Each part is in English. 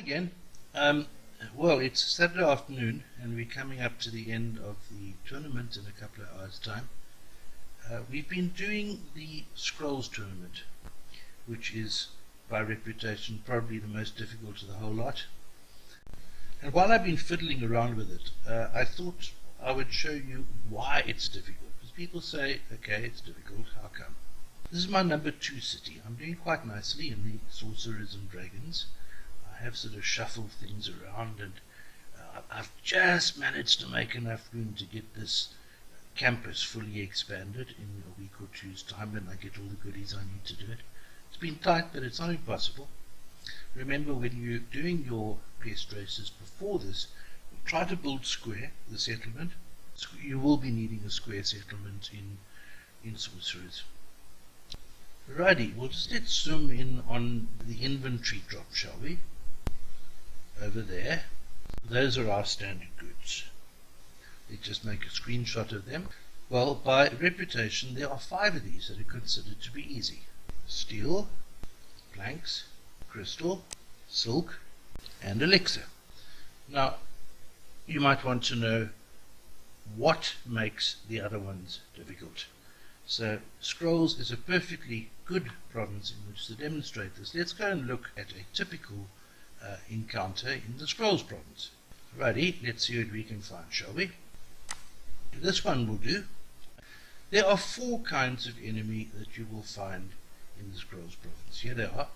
again. Well, it's Saturday afternoon and we're coming up to the end of the tournament in a couple of hours' time. We've been doing the Scrolls tournament, which is by reputation probably the most difficult of the whole lot. And while I've been fiddling around with it, I thought I would show you why it's difficult. Because people say, okay, it's difficult, how come? This is my number 2 city. I'm doing quite nicely in the Sorcerers and Dragons. I have sort of shuffled things around, and I've just managed to make enough room to get this campus fully expanded in a week or two's time when I get all the goodies I need to do it. It's been tight, but it's not impossible. Remember, when you're doing your pest races before this, try to build square, the settlement. You will be needing a square settlement in Sorcerers. Righty, well, just let's zoom in on the inventory drop, shall we? Over there. Those are our standard goods. Let's just make a screenshot of them. Well, by reputation, there are 5 of these that are considered to be easy. Steel, planks, crystal, silk, and elixir. Now, you might want to know what makes the other ones difficult. So, Scrolls is a perfectly good province in which to demonstrate this. Let's go and look at a typical encounter in the Scrolls province. Righty, let's see what we can find, shall we? This one will do. There are 4 kinds of enemy that you will find in the Scrolls province. Here they are.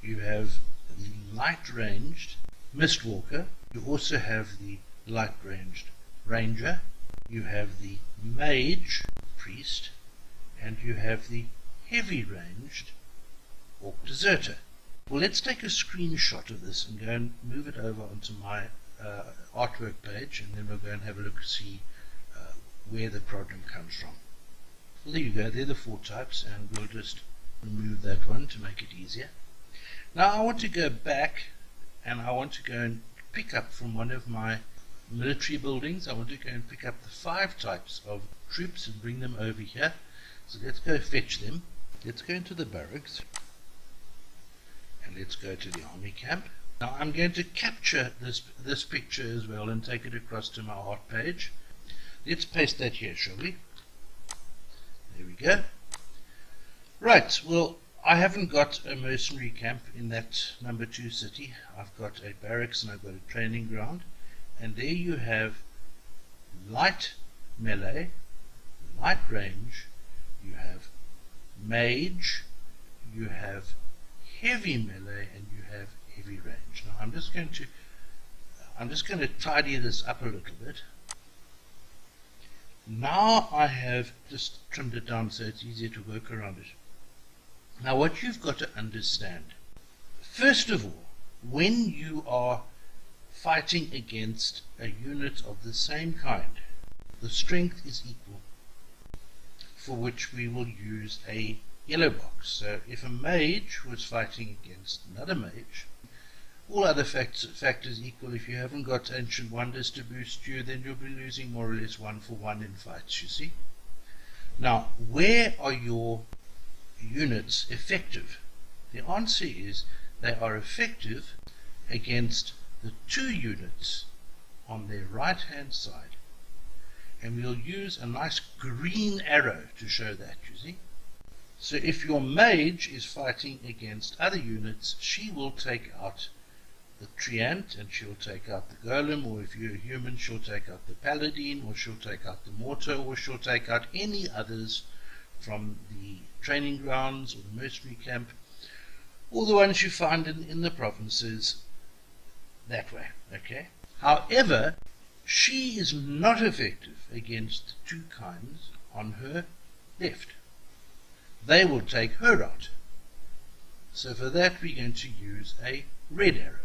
You have the light-ranged Mistwalker. You also have the light-ranged Ranger. You have the Mage Priest. And you have the heavy-ranged Orc Deserter. Well, let's take a screenshot of this and go and move it over onto my artwork page, and then we'll go and have a look to see where the problem comes from. Well, there you go. They're the 4 types, and we'll just remove that one to make it easier. Now I want to go back, and I want to go and pick up from one of my military buildings. I want to go and pick up the 5 types of troops and bring them over here. So let's go fetch them. Let's go into the barracks. And let's go to the army camp. Now I'm going to capture this picture as well and take it across to my art page. Let's paste that here, shall we? There we go. Right, well, I haven't got a mercenary camp in that number 2 city. I've got a barracks and I've got a training ground. And there you have light melee, light range, you have mage, you have heavy melee, and you have heavy range. Now I'm just going to tidy this up a little bit. Now I have just trimmed it down so it's easier to work around it. Now what you've got to understand, first of all, when you are fighting against a unit of the same kind, the strength is equal, for which we will use a yellow box. So if a mage was fighting against another mage, all other factors equal. If you haven't got ancient wonders to boost you, then you'll be losing more or less 1 for 1 in fights, you see. Now, where are your units effective? The answer is they are effective against the 2 units on their right hand side. And we'll use a nice green arrow to show that, you see. So if your mage is fighting against other units, she will take out the treant and she'll take out the golem, or if you're a human, she'll take out the paladin, or she'll take out the mortar, or she'll take out any others from the training grounds or the mercenary camp, or the ones you find in the provinces that way. Okay. However, she is not effective against the 2 kinds on her left. They will take her out. So for that we're going to use a red arrow.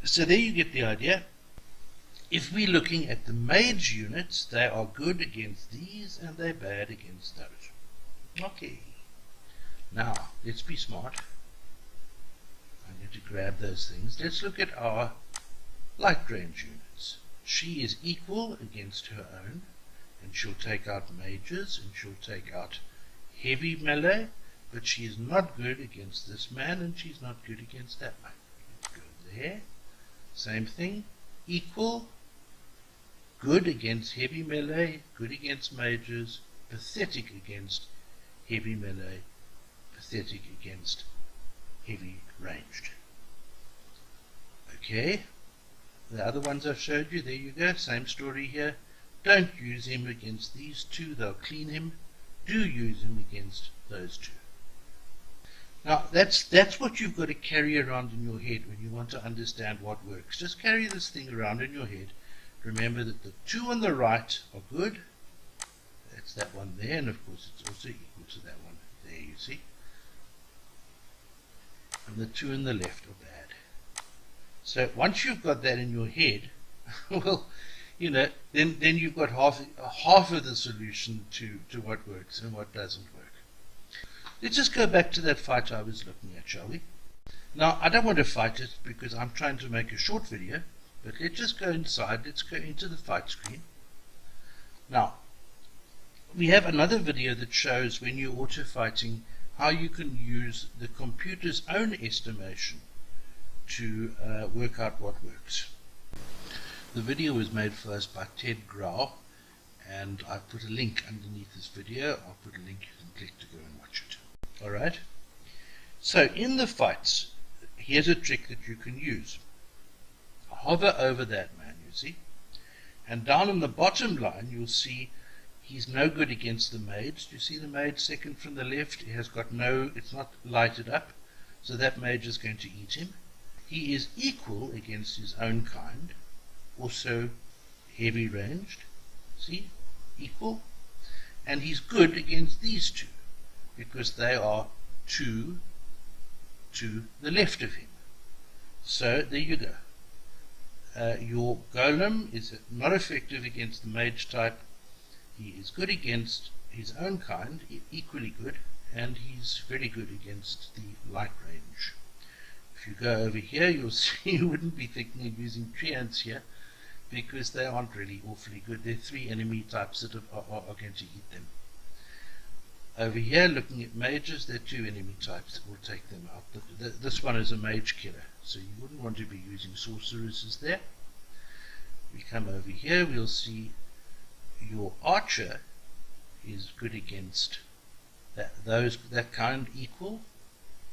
So there you get the idea. If we're looking at the mage units, they are good against these and they're bad against those. Okay. Now, let's be smart. I'm going to grab those things. Let's look at our light range units. She is equal against her own, and she'll take out mages, and she'll take out heavy melee, but she is not good against this man, and she's not good against that one. Let's go there. same thing. Equal, good against heavy melee, good against mages, pathetic against heavy melee, pathetic against heavy ranged. Okay, the other ones I've showed you, there you go, same story here. Don't use him against these two, they'll clean him. Do use him against those two. Now, that's what you've got to carry around in your head when you want to understand what works. Just carry this thing around in your head. Remember that the two on the right are good. That's that one there, and of course it's also equal to that one there, you see. And the two on the left are bad. So once you've got that in your head, well, you know, then you've got half of the solution to what works and what doesn't work. Let's just go back to that fight I was looking at, shall we? Now, I don't want to fight it because I'm trying to make a short video, but let's just go inside. Let's go into the fight screen. Now, we have another video that shows when you're auto-fighting how you can use the computer's own estimation to work out what works. The video was made for us by Ted Grau, and I've put a link underneath this video. I'll put a link you can click to go and watch it. Alright? So in the fights, here's a trick that you can use. Hover over that man, you see. And down on the bottom line, you'll see he's no good against the mage. Do you see the mage second from the left? He has got it's not lighted up, so that mage is going to eat him. He is equal against his own kind, also heavy ranged. See? Equal. And he's good against these two, because they are two to the left of him. So there you go. Your golem is not effective against the mage type. He is good against his own kind, equally good, and he's very good against the light range. If you go over here, you'll see you wouldn't be thinking of using treants here, because they aren't really awfully good. There are three enemy types that are going to eat them. Over here, looking at mages, there are two enemy types that will take them out. This one is a mage killer, so you wouldn't want to be using sorceresses there. We come over here, we'll see your archer is good against that kind, equal,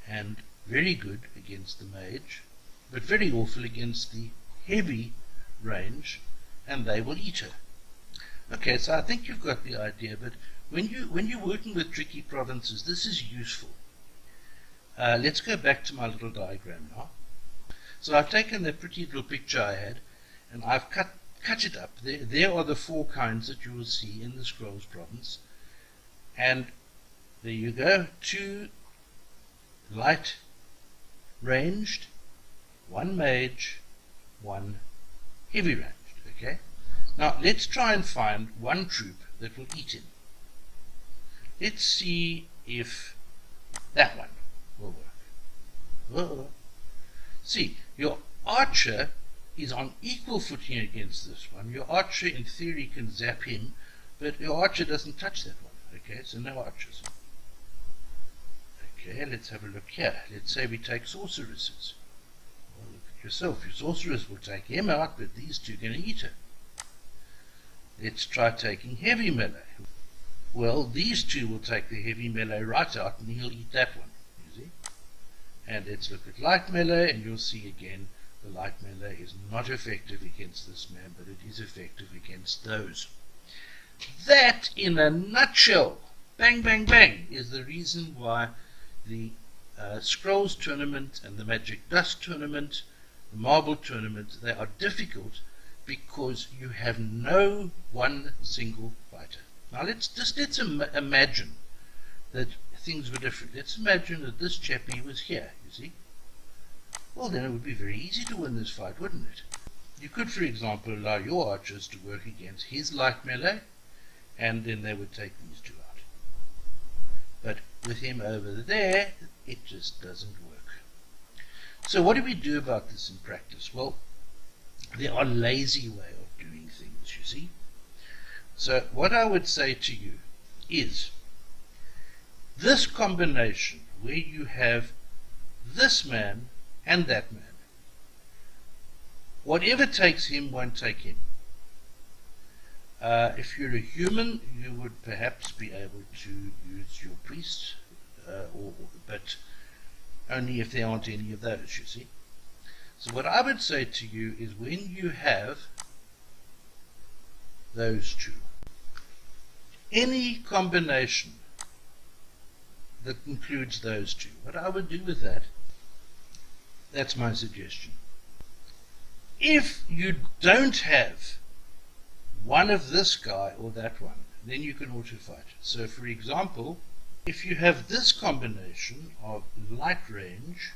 and very good against the mage, but very awful against the heavy range, and they will eat her. Okay, so I think you've got the idea, but when you're working with tricky provinces, this is useful. Let's go back to my little diagram now. So I've taken that pretty little picture I had, and I've cut it up. There are the four kinds that you will see in the Scrolls province, and there you go, two light ranged, one mage, one heavy ranged. Okay. Now let's try and find one troop that will eat him. Let's see if that one will work. Whoa. See, your archer is on equal footing against this one. Your archer in theory can zap him, but your archer doesn't touch that one. Okay, so no archers. Okay, let's have a look here. Let's say we take sorceresses. Well, look at yourself. Your sorceress will take him out, but these two are going to eat her. Let's try taking heavy melee. Well, these two will take the heavy melee right out, and he'll eat that one, you see. And let's look at light melee, and you'll see again the light melee is not effective against this man, but it is effective against those. That, in a nutshell, bang, bang, bang, is the reason why the Scrolls tournament and the Magic Dust tournament, the Marble tournament, they are difficult because you have no one single fighter. Now let's imagine that things were different. Let's imagine that this chappie was here, you see. Well, then it would be very easy to win this fight, wouldn't it? You could, for example, allow your archers to work against his light melee, and then they would take these two out. But with him over there, it just doesn't work. So what do we do about this in practice? Well, there are lazy ways of doing things, you see. So what I would say to you is this combination where you have this man and that man Whatever takes him won't take him. If you're a human, you would perhaps be able to use your priest, but only if there aren't any of those, you see. So what I would say to you is, when you have those two, any combination that includes those two, what I would do with that, that's my suggestion. If you don't have one of this guy or that one, then you can auto fight. So for example, if you have this combination of light range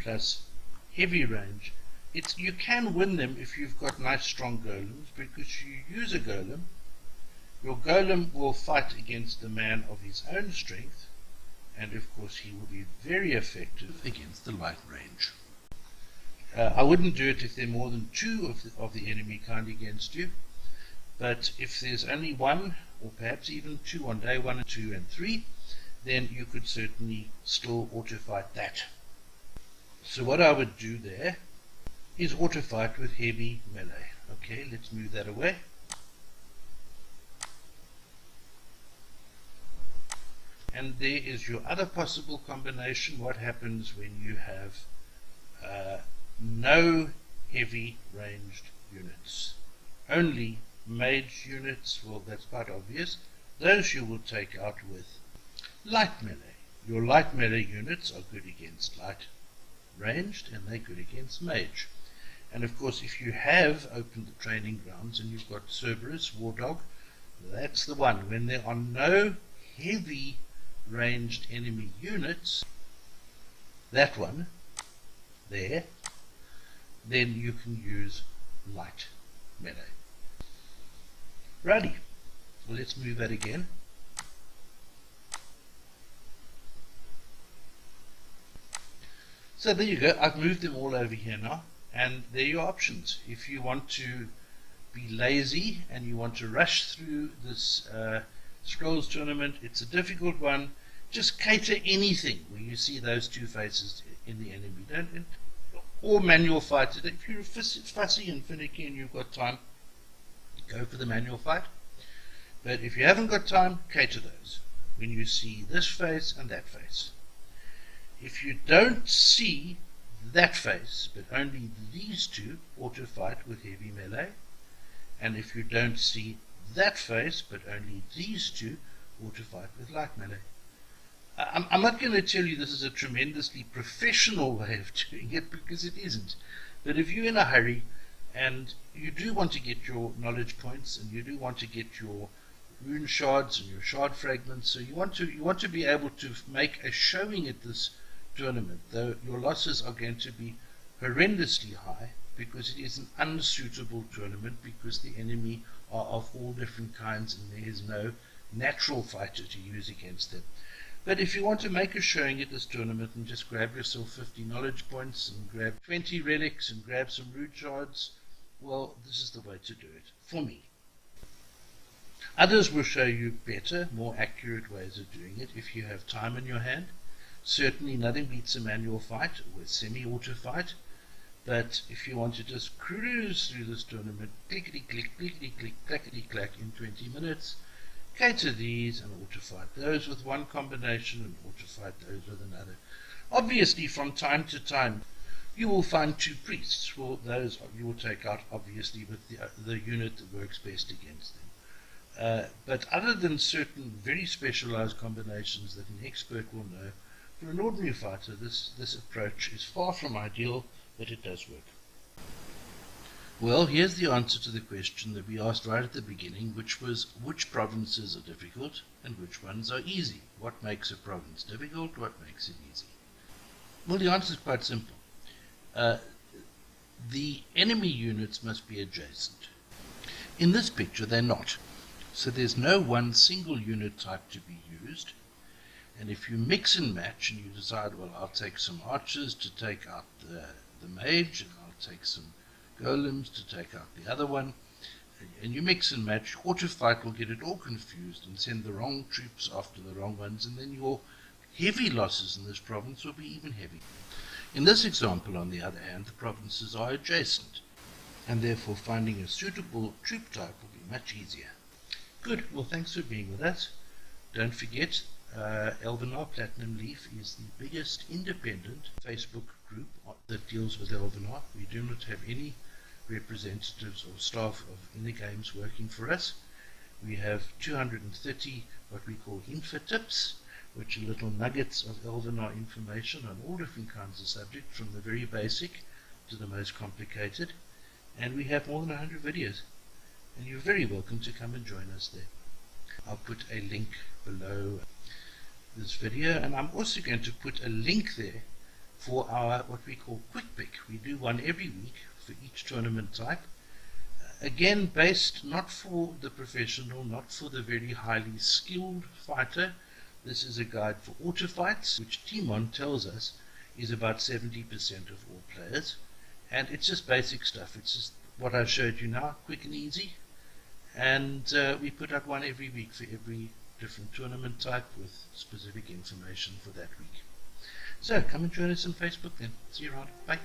plus heavy range, you can win them if you've got nice strong golems, because you use a golem, your golem will fight against the man of his own strength, and of course he will be very effective against the light range. I wouldn't do it if there are more than two of the enemy kind against you, but if there's only one, or perhaps even two on day 1 and 2 and 3, then you could certainly still auto fight that. So what I would do there is auto fight with heavy melee. Okay, let's move that away. And there is your other possible combination. What happens when you have no heavy ranged units? Only mage units. Well, that's quite obvious. Those you will take out with light melee. Your light melee units are good against light ranged, and they're good against mage. And of course, if you have opened the training grounds and you've got Cerberus, War Dog, that's the one. When there are no heavy ranged enemy units, that one there, then you can use light melee. Righty, well, let's move that again. So there you go. I've moved them all over here now, and there are your options. If you want to be lazy and you want to rush through this Scrolls tournament, it's a difficult one. Just cater anything where you see those two faces in the enemy. Don't, or manual fight it. If you're fussy and finicky and you've got time, go for the manual fight. But if you haven't got time, cater those when you see this face and that face. If you don't see that face, but only these two, auto fight with heavy melee. And if you don't see that face, but only these two, auto fight with light melee. I'm not going to tell you this is a tremendously professional way of doing it, because it isn't. But if you're in a hurry and you do want to get your knowledge points, and you do want to get your rune shards and your shard fragments, so you want to be able to make a showing at this tournament, though your losses are going to be horrendously high, because it is an unsuitable tournament, because the enemy are of all different kinds and there is no natural fighter to use against them. But if you want to make a showing at this tournament and just grab yourself 50 knowledge points and grab 20 relics and grab some root shards, well, this is the way to do it, for me. Others will show you better, more accurate ways of doing it if you have time in your hand. Certainly nothing beats a manual fight or a semi-auto fight, but if you want to just cruise through this tournament, clickety-click, clickety-click, clackety-clack in 20 minutes, cater these and auto fight those with one combination and auto fight those with another. Obviously, from time to time, you will find two priests. For those you will take out, obviously, with the unit that works best against them. But other than certain very specialized combinations that an expert will know, for an ordinary fighter, this approach is far from ideal, but it does work. Well, here's the answer to the question that we asked right at the beginning, which was, which provinces are difficult and which ones are easy? What makes a province difficult? What makes it easy? Well, the answer is quite simple. The enemy units must be adjacent. In this picture, they're not. So there's no one single unit type to be used. And if you mix and match and you decide, well, I'll take some archers to take out the mage, and I'll take some golems to take out the other one, and you mix and match, auto fight will get it all confused and send the wrong troops after the wrong ones, and then your heavy losses in this province will be even heavy. In this example, on the other hand, the provinces are adjacent. and therefore finding a suitable troop type will be much easier. Good, well thanks for being with us. Don't forget, Elvenar Platinum Leaf is the biggest independent Facebook group that deals with Elvenar. We do not have any representatives or staff of any games working for us. We have 230 what we call info tips, which are little nuggets of Elvenar information on all different kinds of subjects, from the very basic to the most complicated. And we have more than 100 videos, and you're very welcome to come and join us there. I'll put a link below this video, and I'm also going to put a link there for our what we call quick pick. We do one every week for each tournament type. Again, based not for the professional, not for the very highly skilled fighter. This is a guide for auto fights, which Timon tells us is about 70% of all players. And it's just basic stuff. It's just what I showed you now, quick and easy. And we put out one every week for every different tournament type with specific information for that week. So come and join us on Facebook then. See you around. Bye.